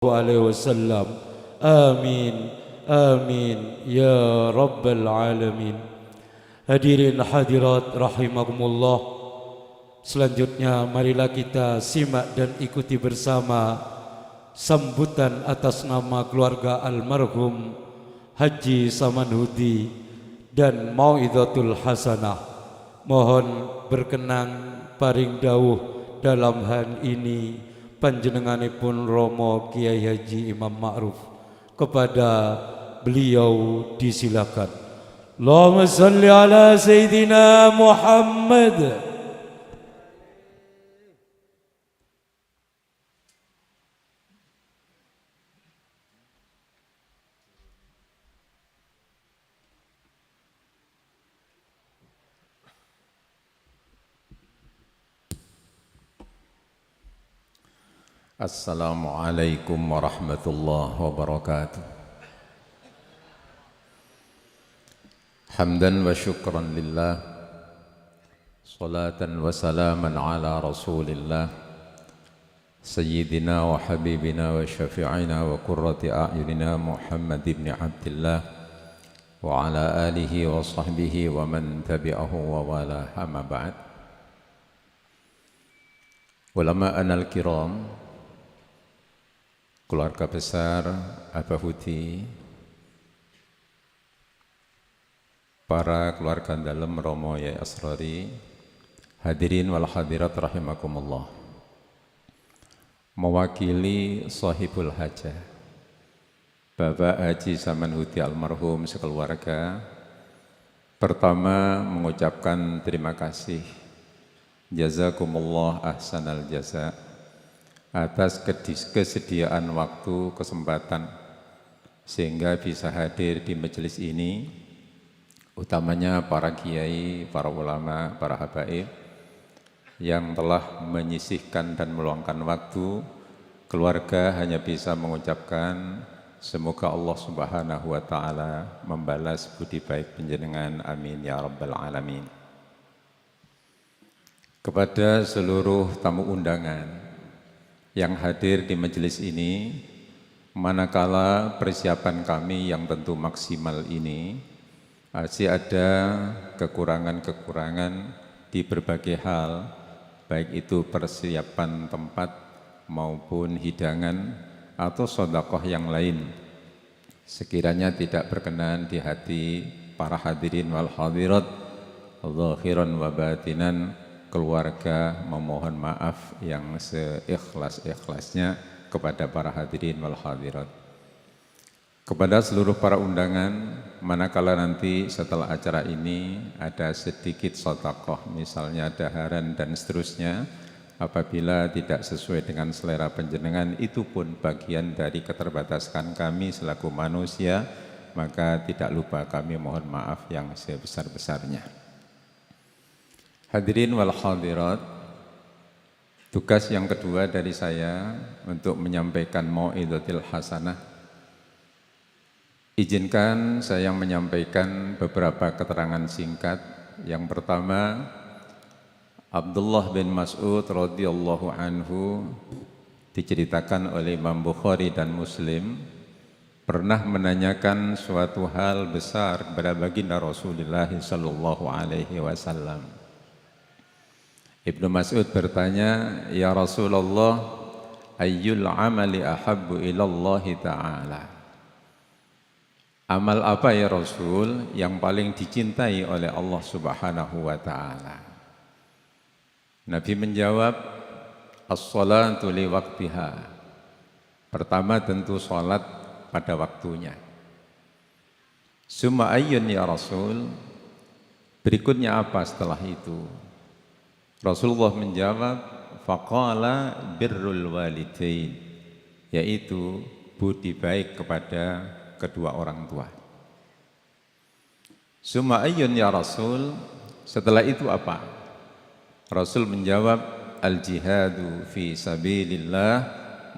alaihi wasallam. Amin, amin ya rabbal alamin. Hadirin hadirat rahimakumullah. Selanjutnya marilah kita simak dan ikuti bersama sambutan atas nama keluarga almarhum Haji Samanhudi dan Mau'izatul Hasanah. Mohon berkenan paring dawuh dalam hal ini panjenenganipun Romo Kiai Haji Imam Ma'ruf. Kepada beliau disilakan. Allahumma salli ala Sayyidina Muhammad. Assalamualaikum warahmatullahi wabarakatuh. Hamdan wa syukran lillah, salatan wa salaman ala rasulillah, sayyidina wa habibina wa syafi'ina wa qurrati a'yunina Muhammad ibn Abdillah wa ala alihi wa sahbihi wa man tabi'ahu wa wala, amma ba'd. Ulama'ana al-kiram, keluarga besar Abahudi, para keluarga dalam Romo Yai Asrori, hadirin wal hadirat rahimakumullah. Mewakili sahibul hajah Bapak Haji Samanhudi almarhum sekeluarga, pertama mengucapkan terima kasih, jazakumullah ahsanal jaza, atas kesediaan waktu, kesempatan sehingga bisa hadir di majelis ini, utamanya para kiai, para ulama, para habaib yang telah menyisihkan dan meluangkan waktu. Keluarga hanya bisa mengucapkan semoga Allah Subhanahu wa taala membalas budi baik panjenengan, amin ya rabbal alamin. Kepada seluruh tamu undangan yang hadir di majelis ini, manakala persiapan kami yang tentu maksimal ini masih ada kekurangan-kekurangan di berbagai hal, baik itu persiapan tempat maupun hidangan atau sedekah yang lain, sekiranya tidak berkenan di hati para hadirin wal hadirat zahiran wa batinan, keluarga memohon maaf yang seikhlas-ikhlasnya kepada para hadirin wal hadirat. Kepada seluruh para undangan, manakala nanti setelah acara ini ada sedikit sedekah, misalnya daharan dan seterusnya, apabila tidak sesuai dengan selera panjenengan, itu pun bagian dari keterbatasan kami selaku manusia, maka tidak lupa kami mohon maaf yang sebesar-besarnya. Hadirin wal hadirat, tugas yang kedua dari saya untuk menyampaikan Mau'izatul Hasanah. Izinkan saya menyampaikan beberapa keterangan singkat. Yang pertama, Abdullah bin Mas'ud radhiyallahu anhu diceritakan oleh Imam Bukhari dan Muslim pernah menanyakan suatu hal besar kepada baginda Rasulullah sallallahu alaihi wasallam. Ibnu Mas'ud bertanya, ya Rasulullah, ayyul amali ahabbu ilallahi ta'ala. Amal apa ya Rasul yang paling dicintai oleh Allah Subhanahu wa ta'ala? Nabi menjawab, as-salatu li waqtiha. Pertama tentu salat pada waktunya. Summa ayyun ya Rasul, berikutnya apa setelah itu? Rasulullah menjawab, faqala birrul walidain, yaitu budi baik kepada kedua orang tua. Summa ayyun ya Rasul, setelah itu apa? Rasul menjawab, al jihadu fi sabilillah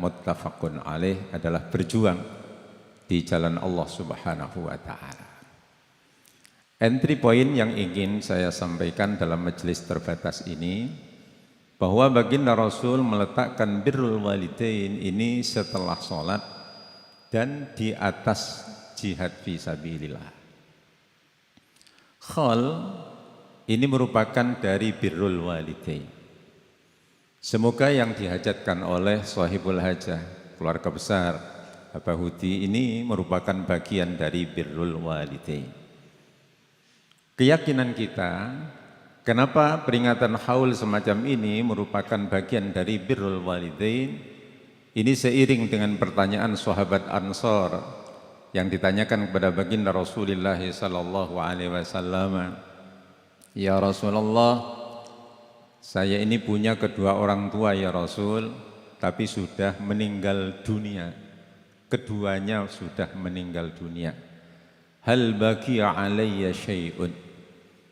muttafaqun alaih, adalah berjuang di jalan Allah Subhanahu wa taala. Entry point yang ingin saya sampaikan dalam majelis terbatas ini, bahwa baginda Rasul meletakkan birrul walidain ini setelah sholat dan di atas jihad fi sabilillah. Khol ini merupakan dari birrul walidain. Semoga yang dihajatkan oleh sahibul hajah, keluarga besar Abah Hudi ini merupakan bagian dari birrul walidain. Keyakinan kita, kenapa peringatan haul semacam ini merupakan bagian dari birrul walidain? Ini seiring dengan pertanyaan sahabat Ansor yang ditanyakan kepada baginda Rasulullah sallallahu alaihi wasallam, "Ya Rasulullah, saya ini punya kedua orang tua ya Rasul, tapi sudah meninggal dunia. Keduanya sudah meninggal dunia. Hal baqiya alayya syai'un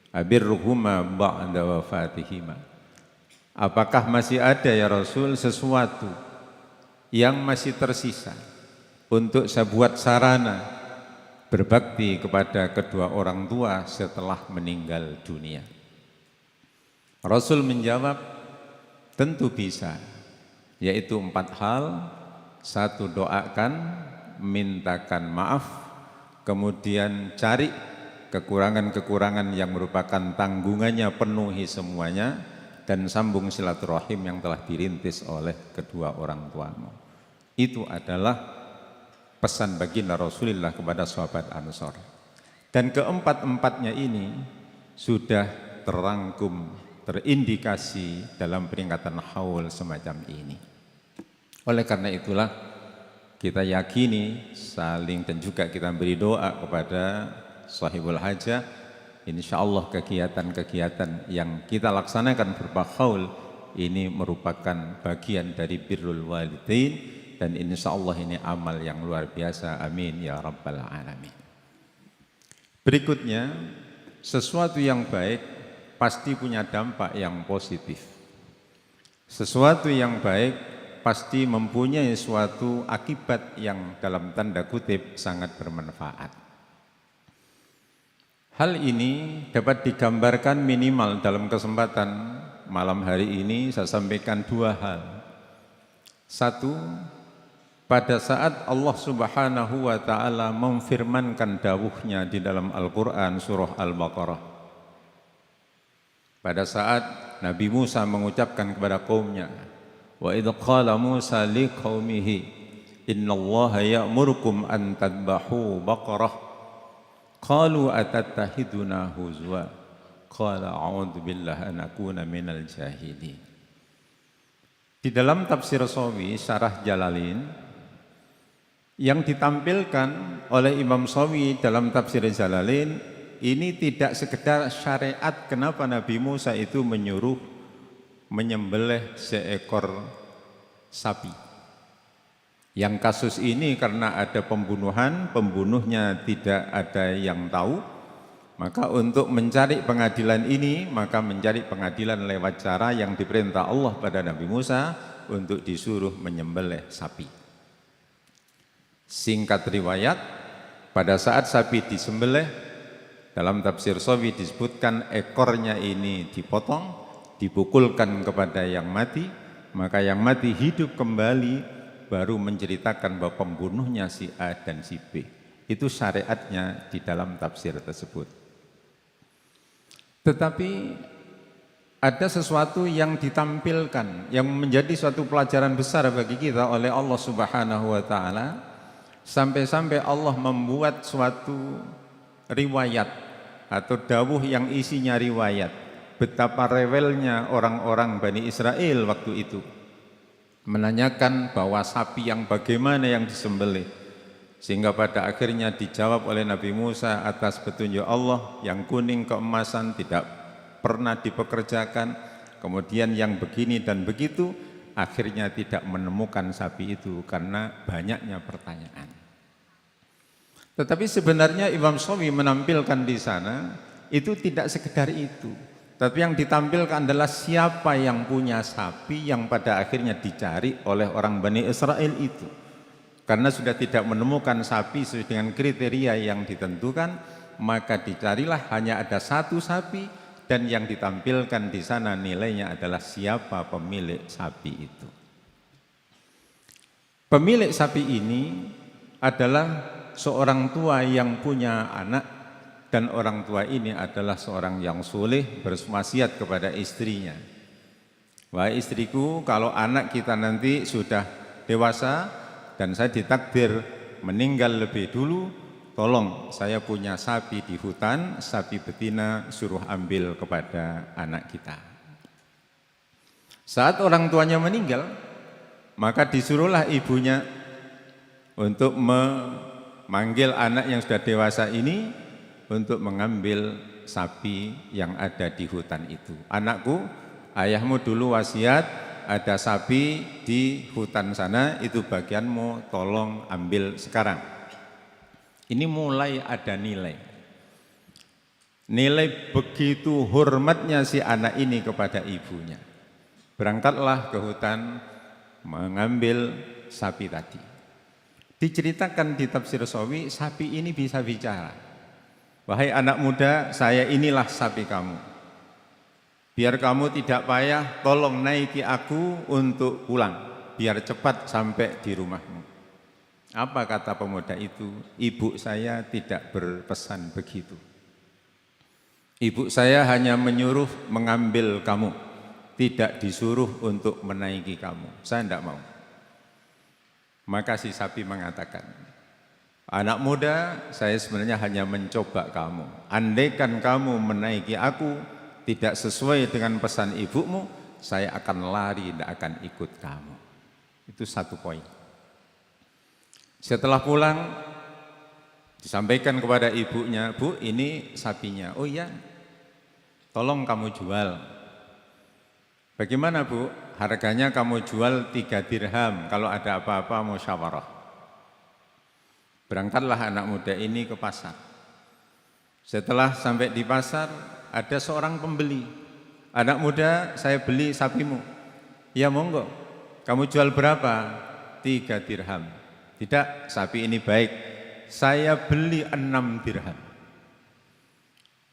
abirruhuma ba'da wafatihima." Apakah masih ada ya Rasul sesuatu yang masih tersisa untuk saya buat sarana berbakti kepada kedua orang tua setelah meninggal dunia? Rasul menjawab, tentu bisa, yaitu 4 hal. 1, doakan, mintakan maaf, kemudian cari kekurangan-kekurangan yang merupakan tanggungannya, penuhi semuanya, dan sambung silaturahim yang telah dirintis oleh kedua orang tuamu. Itu adalah pesan baginda Rasulullah kepada sahabat Ansor. Dan keempat-empatnya ini sudah terangkum, terindikasi dalam peringatan haul semacam ini. Oleh karena itulah kita yakini saling dan juga kita beri doa kepada sahibul hajah. Insya Allah kegiatan-kegiatan yang kita laksanakan berupa haul ini merupakan bagian dari birrul walidain, dan insya Allah ini amal yang luar biasa. Amin ya rabbal alamin. Berikutnya, sesuatu yang baik pasti punya dampak yang positif. Sesuatu yang baik pasti mempunyai suatu akibat yang dalam tanda kutip sangat bermanfaat. Hal ini dapat digambarkan minimal dalam kesempatan malam hari ini saya sampaikan 2 hal. 1, pada saat Allah Subhanahu wa taala memfirmankan dawuhnya di dalam Al-Qur'an surah Al-Baqarah. Pada saat Nabi Musa mengucapkan kepada kaumnya, wa idh qala Musa liqaumihi innallaha ya'murukum an tadbahu baqarah qalu atattahiduna huzwa qala a'udzu billahi an akuna minal jahilin. Di dalam tafsir Shawi Syarah Jalalain yang ditampilkan oleh Imam Shawi dalam tafsir Jalalain ini tidak sekedar syariat kenapa Nabi Musa itu menyuruh menyembelih seekor sapi. Yang kasus ini karena ada pembunuhan, pembunuhnya tidak ada yang tahu, maka untuk mencari pengadilan ini, maka mencari pengadilan lewat cara yang diperintah Allah pada Nabi Musa untuk disuruh menyembelih sapi. Singkat riwayat, pada saat sapi disembelih, dalam tafsir Shawi disebutkan ekornya ini dipotong, dipukulkan kepada yang mati, maka yang mati hidup kembali, baru menceritakan bahwa pembunuhnya si A dan si B. Itu syariatnya di dalam tafsir tersebut. Tetapi ada sesuatu yang ditampilkan yang menjadi suatu pelajaran besar bagi kita oleh Allah Subhanahu wa taala, sampai-sampai Allah membuat suatu riwayat atau dawuh yang isinya riwayat betapa rewelnya orang-orang Bani Israel waktu itu, menanyakan bahwa sapi yang bagaimana yang disembelih, sehingga pada akhirnya dijawab oleh Nabi Musa atas petunjuk Allah, yang kuning keemasan tidak pernah dipekerjakan, kemudian yang begini dan begitu, akhirnya tidak menemukan sapi itu karena banyaknya pertanyaan. Tetapi sebenarnya Imam Shawi menampilkan di sana itu tidak sekedar itu, tapi yang ditampilkan adalah siapa yang punya sapi yang pada akhirnya dicari oleh orang Bani Israel itu. Karena sudah tidak menemukan sapi sesuai dengan kriteria yang ditentukan, maka dicarilah hanya ada satu sapi dan yang ditampilkan di sana nilainya adalah siapa pemilik sapi itu. Pemilik sapi ini adalah seorang tua yang punya anak, dan orang tua ini adalah seorang yang soleh berwasiat kepada istrinya. Wahai istriku, kalau anak kita nanti sudah dewasa dan saya ditakdir meninggal lebih dulu, tolong saya punya sapi di hutan, sapi betina, suruh ambil kepada anak kita. Saat orang tuanya meninggal, maka disuruhlah ibunya untuk memanggil anak yang sudah dewasa ini untuk mengambil sapi yang ada di hutan itu. Anakku, ayahmu dulu wasiat ada sapi di hutan sana, itu bagianmu, tolong ambil sekarang. Ini mulai ada nilai. Nilai begitu hormatnya si anak ini kepada ibunya. Berangkatlah ke hutan mengambil sapi tadi. Diceritakan di tafsir Sawi, sapi ini bisa bicara. Wahai anak muda, saya inilah sapi kamu. Biar kamu tidak payah, tolong naiki aku untuk pulang. Biar cepat sampai di rumahmu. Apa kata pemuda itu? Ibu saya tidak berpesan begitu. Ibu saya hanya menyuruh mengambil kamu, tidak disuruh untuk menaiki kamu. Saya tidak mau. Maka si sapi mengatakan, anak muda, saya sebenarnya hanya mencoba kamu. Andaikan kamu menaiki aku tidak sesuai dengan pesan ibumu, saya akan lari, tidak akan ikut kamu. Itu satu poin. Setelah pulang, disampaikan kepada ibunya, Bu, ini sapinya. Oh iya, tolong kamu jual. Bagaimana Bu? Harganya kamu jual 3 dirham, kalau ada apa-apa musyawarah. Berangkatlah anak muda ini ke pasar. Setelah sampai di pasar, ada seorang pembeli. Anak muda, saya beli sapimu. Ya monggo, kamu jual berapa? 3 dirham. Tidak, sapi ini baik. Saya beli 6 dirham.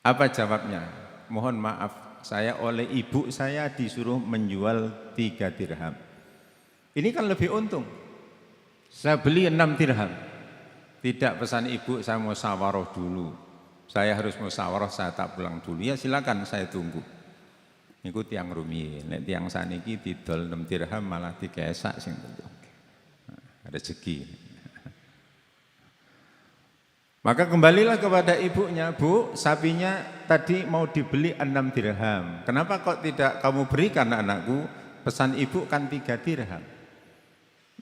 Apa jawabnya? Mohon maaf, saya oleh ibu saya disuruh menjual 3 dirham. Ini kan lebih untung. Saya beli 6 dirham. Tidak, pesan ibu, saya mau musyawarah dulu. Saya harus musyawarah, saya tak pulang dulu. Ya silakan, saya tunggu. Niku tiang rumiyin, nek tiang saniki didol 6 dirham malah dikesak sing tentu. Rezeki. Maka kembalilah kepada ibunya, Bu, sapinya tadi mau dibeli 6 dirham. Kenapa kok tidak kamu berikan anakku? Pesan ibu kan 3 dirham.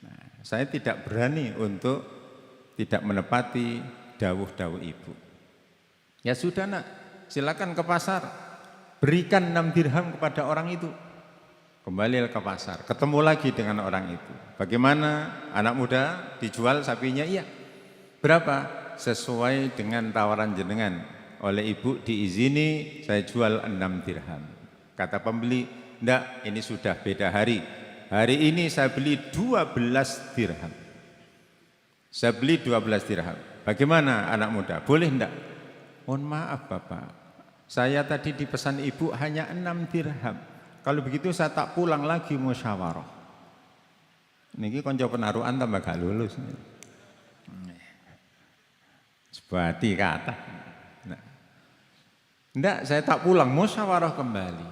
Nah, saya tidak berani untuk tidak menepati dawuh-dawuh ibu. Ya sudah nak, silakan ke pasar, berikan 6 dirham kepada orang itu. Kembali ke pasar, ketemu lagi dengan orang itu. Bagaimana anak muda, dijual sapinya? Iya. Berapa? Sesuai dengan tawaran jenengan. Oleh ibu diizini saya jual 6 dirham. Kata pembeli, enggak, ini sudah beda hari. Hari ini saya beli 12 dirham. Saya beli 12 dirham. Bagaimana anak muda? Boleh enggak? Mohon maaf Bapak, saya tadi dipesan ibu hanya 6 dirham. Kalau begitu saya tak pulang lagi musyawarah. Niki konco penaruhan tambah gak lulus. Sebati kata. Enggak, saya tak pulang, musyawarah kembali.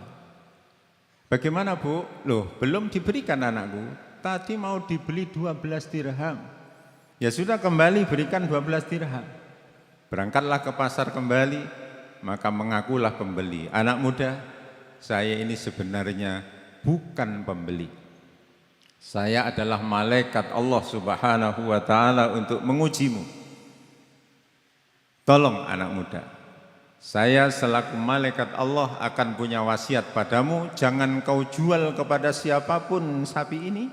Bagaimana Bu? Loh, belum diberikan anakku. Tadi mau dibeli 12 dirham. Ya sudah, kembali berikan 12 dirham. Berangkatlah ke pasar kembali, maka mengakulah pembeli. Anak muda, saya ini sebenarnya bukan pembeli. Saya adalah malaikat Allah Subhanahu wa ta'ala untuk mengujimu. Tolong anak muda, saya selaku malaikat Allah akan punya wasiat padamu, jangan kau jual kepada siapapun sapi ini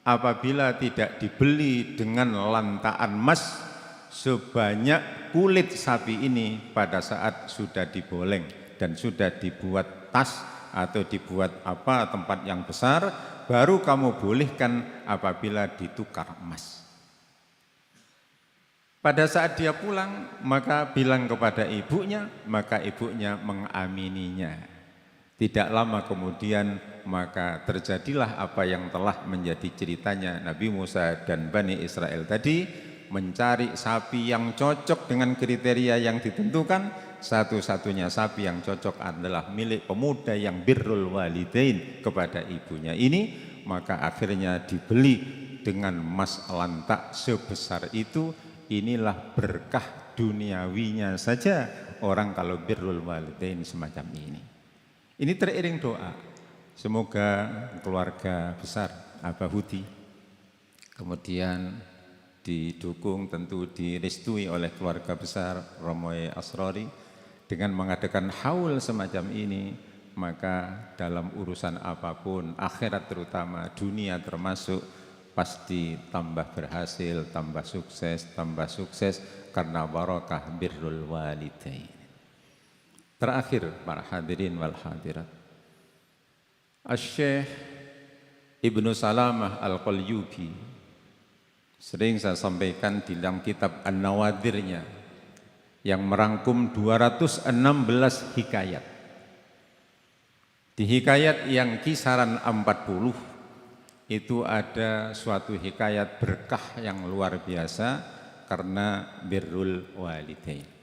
apabila tidak dibeli dengan lantaan emas sebanyak kulit sapi ini pada saat sudah diboleng dan sudah dibuat tas atau dibuat apa tempat yang besar, baru kamu bolehkan apabila ditukar emas. Pada saat dia pulang, maka bilang kepada ibunya, maka ibunya mengamininya. Tidak lama kemudian, maka terjadilah apa yang telah menjadi ceritanya Nabi Musa dan Bani Israel tadi, mencari sapi yang cocok dengan kriteria yang ditentukan. Satu-satunya sapi yang cocok adalah milik pemuda yang birrul walidain kepada ibunya ini, maka akhirnya dibeli dengan emas lantak sebesar itu. Inilah berkah duniawinya saja orang kalau birrul walidain semacam ini. Ini teriring doa, semoga keluarga besar Abah Hudi kemudian didukung, tentu direstui oleh keluarga besar Romoe Asrori dengan mengadakan haul semacam ini, maka dalam urusan apapun, akhirat terutama, dunia termasuk, pasti tambah berhasil, tambah sukses karena barakah birrul walidain. Terakhir para hadirin wal hadirat, Asy-Syaikh Ibnu Salamah Al-Qalyubi sering saya sampaikan di dalam kitab An-Nawadirnya yang merangkum 216 hikayat. Di hikayat yang kisaran 40 itu ada suatu hikayat berkah yang luar biasa karena birrul walidain.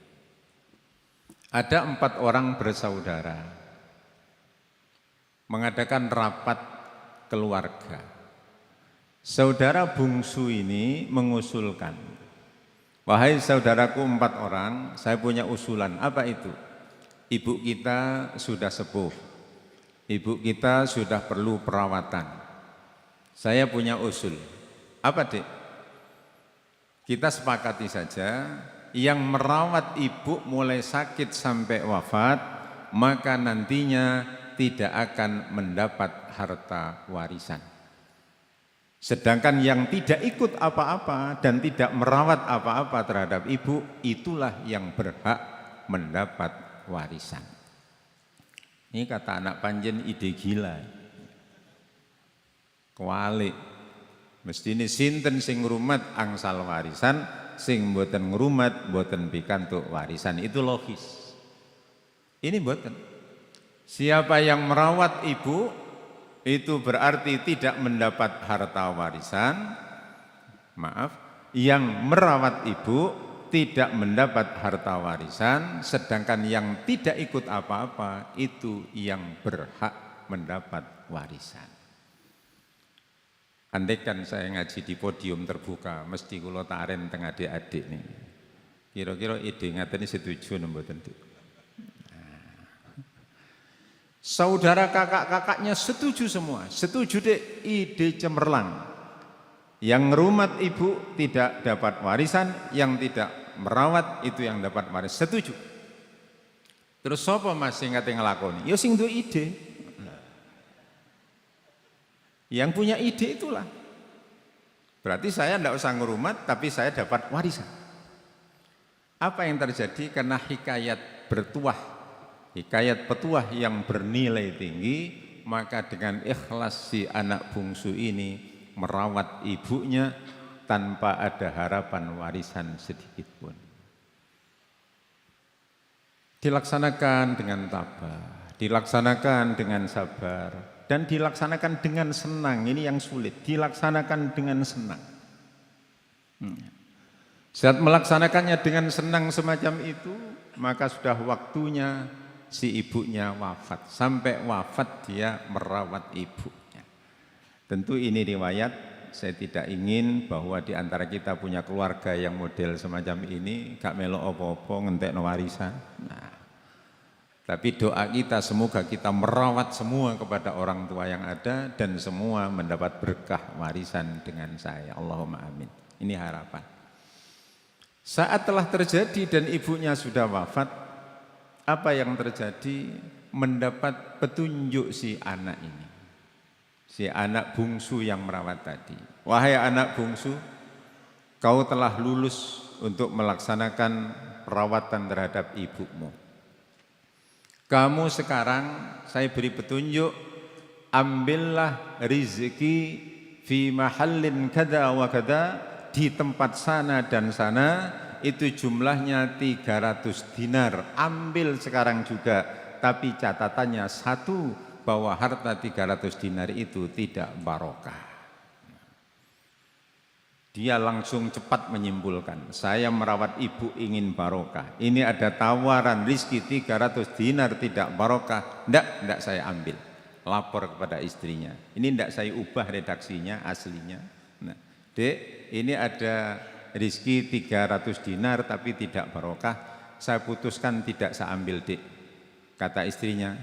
Ada 4 orang bersaudara mengadakan rapat keluarga. Saudara bungsu ini mengusulkan, wahai saudaraku 4 orang, saya punya usulan. Apa itu? Ibu kita sudah sepuh, ibu kita sudah perlu perawatan. Saya punya usul. Apa, Dek? Kita sepakati saja, yang merawat ibu mulai sakit sampai wafat, maka nantinya tidak akan mendapat harta warisan. Sedangkan yang tidak ikut apa-apa dan tidak merawat apa-apa terhadap ibu, itulah yang berhak mendapat warisan. Ini kata anak panjen ide gila. Kualik. Mesti ini sinten sing ngrumat angsal warisan, sing mboten ngrumat mboten pikantuk warisan. Itu logis. Ini mboten. Siapa yang merawat ibu itu berarti tidak mendapat harta warisan. Maaf, yang merawat ibu tidak mendapat harta warisan, sedangkan yang tidak ikut apa-apa itu yang berhak mendapat warisan. Andaikan saya ngaji di podium terbuka, mesti kula taren teng adik-adik nih. Kira-kira ide ngaten setuju napa mboten? Saudara kakak-kakaknya setuju semua, setuju dek, ide cemerlang. Yang ngerumat ibu tidak dapat warisan, yang tidak merawat itu yang dapat warisan, setuju. Terus sapa Mas sing kate nglakoni? Ya sing duwe ide. Yang punya ide itulah. Berarti saya tidak usah ngerumat, tapi saya dapat warisan. Apa yang terjadi? Karena hikayat bertuah, hikayat petuah yang bernilai tinggi, maka dengan ikhlas si anak bungsu ini merawat ibunya tanpa ada harapan warisan sedikit pun. Dilaksanakan dengan tabah, dilaksanakan dengan sabar, dan dilaksanakan dengan senang. Ini yang sulit, dilaksanakan dengan senang. Saat melaksanakannya dengan senang semacam itu, maka sudah waktunya si ibunya wafat. Sampai wafat dia merawat ibunya. Tentu ini riwayat, saya tidak ingin bahwa di antara kita punya keluarga yang model semacam ini, gak melok opo-opo ngentekno warisan. Nah, tapi doa kita semoga kita merawat semua kepada orang tua yang ada dan semua mendapat berkah warisan dengan saya. Allahumma amin. Ini harapan. Saat telah terjadi dan ibunya sudah wafat, apa yang terjadi? Mendapat petunjuk si anak ini. Si anak bungsu yang merawat tadi. Wahai anak bungsu, kau telah lulus untuk melaksanakan perawatan terhadap ibumu. Kamu sekarang saya beri petunjuk, ambillah rizki fi mahallin kada wa kada, di tempat sana dan sana, itu jumlahnya 300 dinar, ambil sekarang juga. Tapi catatannya satu, bahwa harta 300 dinar itu tidak barokah. Dia langsung cepat menyimpulkan, saya merawat ibu ingin barokah. Ini ada tawaran rizki 300 dinar tidak barokah. Enggak saya ambil. Lapor kepada istrinya. Ini enggak saya ubah redaksinya aslinya. Nah, Dek, ini ada rizki 300 dinar tapi tidak barokah. Saya putuskan tidak saya ambil, Dek. Kata istrinya,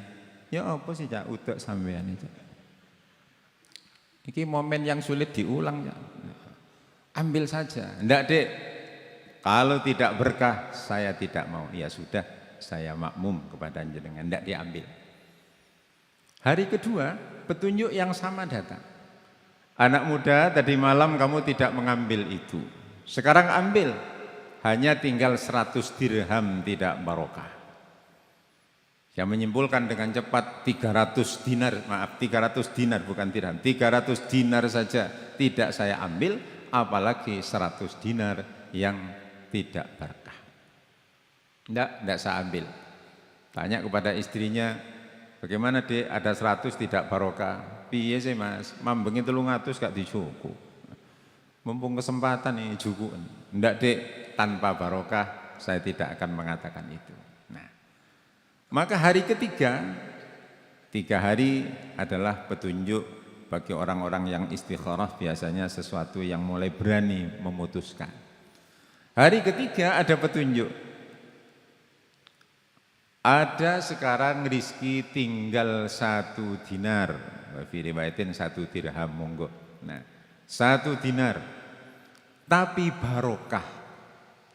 ya apa sih Cak, udah sampean itu. Ini momen yang sulit diulang ya. Ambil saja. Enggak, Dek. Kalau tidak berkah saya tidak mau. Ya sudah, saya makmum kepada jenengan. Enggak diambil. Hari kedua, petunjuk yang sama datang. Anak muda, tadi malam kamu tidak mengambil itu. Sekarang ambil. Hanya tinggal 100 dirham tidak barokah. Yang menyimpulkan dengan cepat 300 dinar, maaf 300 dinar bukan dirham. 300 dinar saja tidak saya ambil, apalagi 100 dinar yang tidak berkah. Enggak saya ambil. Tanya kepada istrinya, bagaimana Dek, ada 100 tidak barokah. Piye sih Mas, mambengi 300 gak dicukup. Mumpung kesempatan ini cukup. Enggak Dek, tanpa barokah saya tidak akan mengatakan itu. Nah, maka hari ketiga, 3 hari adalah petunjuk bagi orang-orang yang istikharah, biasanya sesuatu yang mulai berani memutuskan. Hari ketiga ada petunjuk. Ada sekarang rizki tinggal 1 dinar. Fi riwayatin 1 dirham monggo. Nah, 1 dinar. Tapi barokah.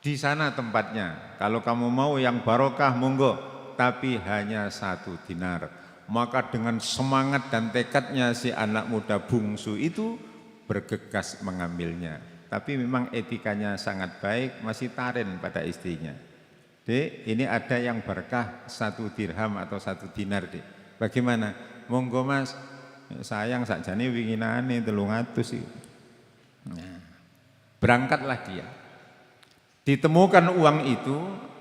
Di sana tempatnya. Kalau kamu mau yang barokah monggo, tapi hanya 1 dinar. Maka dengan semangat dan tekadnya si anak muda bungsu itu bergegas mengambilnya. Tapi memang etikanya sangat baik, masih taren pada istrinya. Dek, ini ada yang berkah 1 dirham atau 1 dinar, Dek. Bagaimana? Monggo Mas, sayang sakjane winginane 300 sih. Nah, berangkatlah dia. Ditemukan uang itu,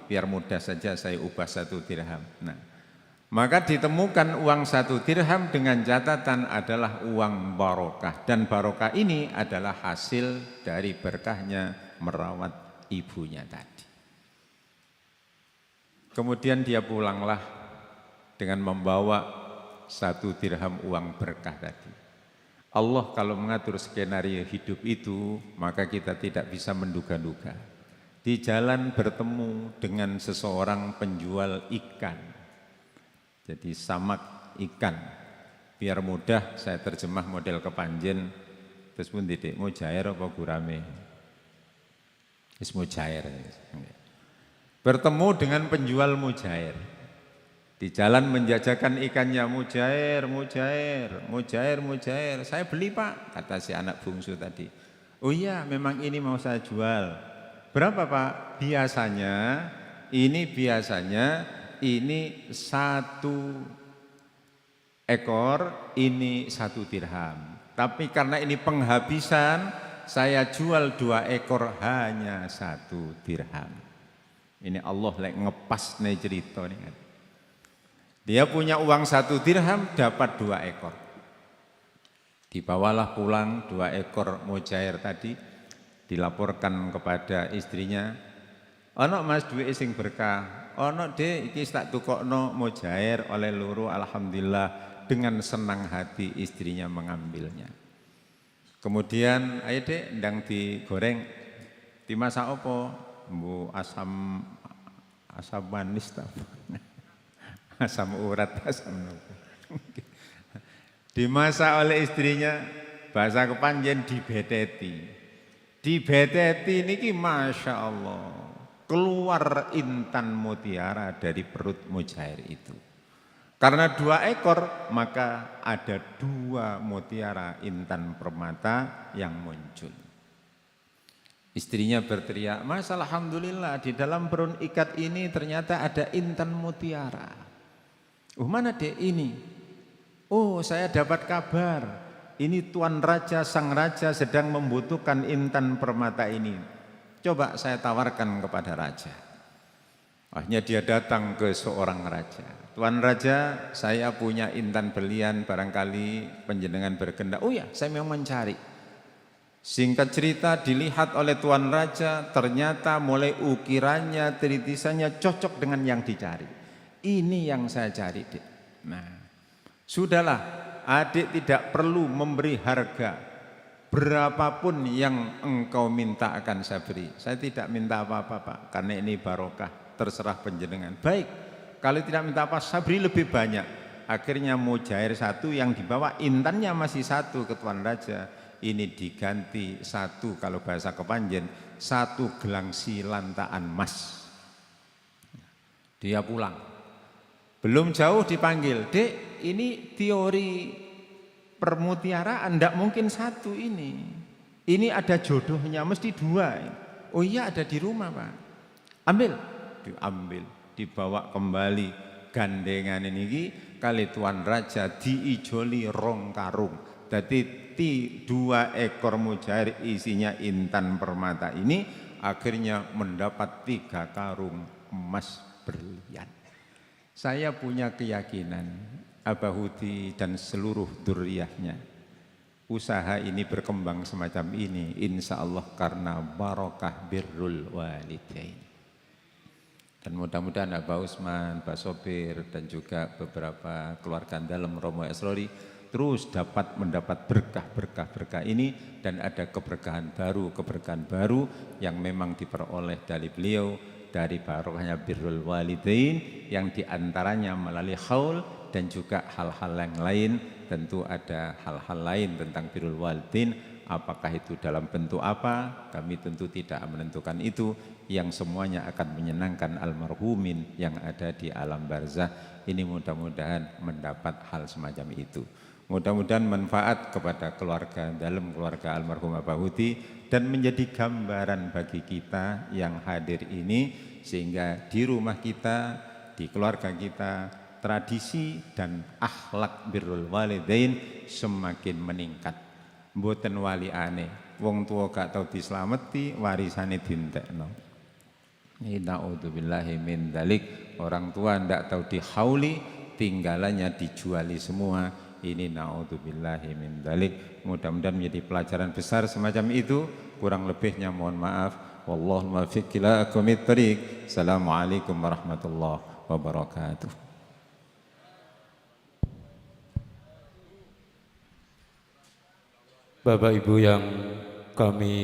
biar mudah saja saya ubah 1 dirham. Nah, maka ditemukan uang 1 dirham dengan catatan adalah uang barokah. Dan barokah ini adalah hasil dari berkahnya merawat ibunya tadi. Kemudian dia pulanglah dengan membawa 1 dirham uang berkah tadi. Allah kalau mengatur skenario hidup itu, maka kita tidak bisa menduga-duga. Di jalan bertemu dengan seseorang penjual ikan. Jadi samak ikan. Biar mudah saya terjemah model kepanjen. Terus pun Dek, mau jair apa gurame? Wis mau jair. Bertemu dengan penjual mujair. Di jalan menjajakan ikannya, mujair. Saya beli Pak, kata si anak bungsu tadi. Oh iya, memang ini mau saya jual. Berapa Pak? Biasanya ini 1 ekor, ini 1 dirham. Tapi karena ini penghabisan, saya jual 2 ekor hanya 1 dirham. Ini Allah lek ngepas nih cerita nih. Dia punya uang 1 dirham, dapat 2 ekor. Dibawalah pulang 2 ekor mujair tadi, dilaporkan kepada istrinya. Ono Mas duwe sing berkah. Ono Dek, iki tak tukokno mujair oleh loro, alhamdulillah. Dengan senang hati istrinya mengambilnya. Kemudian, ayo Dek, ndang digoreng. Dimasak apa? Bu asam manis asam urat, asam nopo. Dimasak oleh istrinya, bahasa kepanjen dibeteti. Dibeteti niki Masya Allah, keluar intan mutiara dari perut mujair itu. Karena 2 ekor, maka ada 2 mutiara intan permata yang muncul. Istrinya berteriak, Mas alhamdulillah di dalam perun ikat ini ternyata ada intan mutiara. Mana Dek ini? Oh saya dapat kabar, ini Tuan Raja, Sang Raja sedang membutuhkan intan permata ini. Coba saya tawarkan kepada raja. Akhirnya dia datang ke seorang raja. Tuan raja, saya punya intan berlian, barangkali panjenengan berkehendak. Oh ya, saya memang mencari. Singkat cerita dilihat oleh tuan raja, ternyata mulai ukirannya, tritisannya cocok dengan yang dicari. Ini yang saya cari, Dik. Nah, sudahlah, adik tidak perlu memberi harga. Berapapun yang engkau minta akan saya beri. Saya tidak minta apa-apa, Pak, karena ini barokah, terserah panjenengan. Baik, kalau tidak minta apa, saya beri lebih banyak. Akhirnya mujair satu, yang dibawa intannya masih satu ke tuan raja. Ini diganti satu, kalau bahasa Kepanjen, satu gelang silantaan emas. Dia pulang. Belum jauh dipanggil, Dek, ini teori permutiaraan, tidak mungkin satu ini. Ini ada jodohnya, mesti dua. Oh iya, ada di rumah, Pak. Ambil. Diambil, dibawa kembali gandengan ini kali tuan raja diijoli rong karung. Jadi 2 ekor mujair isinya intan permata ini akhirnya mendapat 3 karung emas berlian. Saya punya keyakinan Abah Hudi dan seluruh dzurriyyahnya, usaha ini berkembang semacam ini insya Allah karena barokah birrul walidain. Dan mudah-mudahan Abah Usman, Pak Sopir dan juga beberapa keluarga dalam Romo Esrori terus dapat mendapat berkah-berkah ini, dan ada keberkahan baru yang memang diperoleh dari beliau, dari barokahnya birrul walidain yang diantaranya melalui haul, dan juga hal-hal yang lain. Tentu ada hal-hal lain tentang birrul walidain, apakah itu dalam bentuk apa, kami tentu tidak menentukan itu, yang semuanya akan menyenangkan almarhumin yang ada di alam barzah. Ini mudah-mudahan mendapat hal semacam itu. Mudah-mudahan manfaat kepada keluarga dalam keluarga almarhum Abah Hudi, dan menjadi gambaran bagi kita yang hadir ini, sehingga di rumah kita, di keluarga kita, tradisi dan akhlak birrul walidain semakin meningkat. Mboten wali aneh, wong tua gak tau dislameti, warisane dintekno. Na'udzubillahi min dzalik, orang tua ndak tahu dihauli, tinggalannya dijuali semua. Ini na'udzubillahi min dzalik. Mudah-mudahan menjadi pelajaran besar semacam itu. Kurang lebihnya mohon maaf. Wallahul muwaffiq ila aqwamit thoriq. Assalamualaikum warahmatullahi wabarakatuh. Bapak Ibu yang kami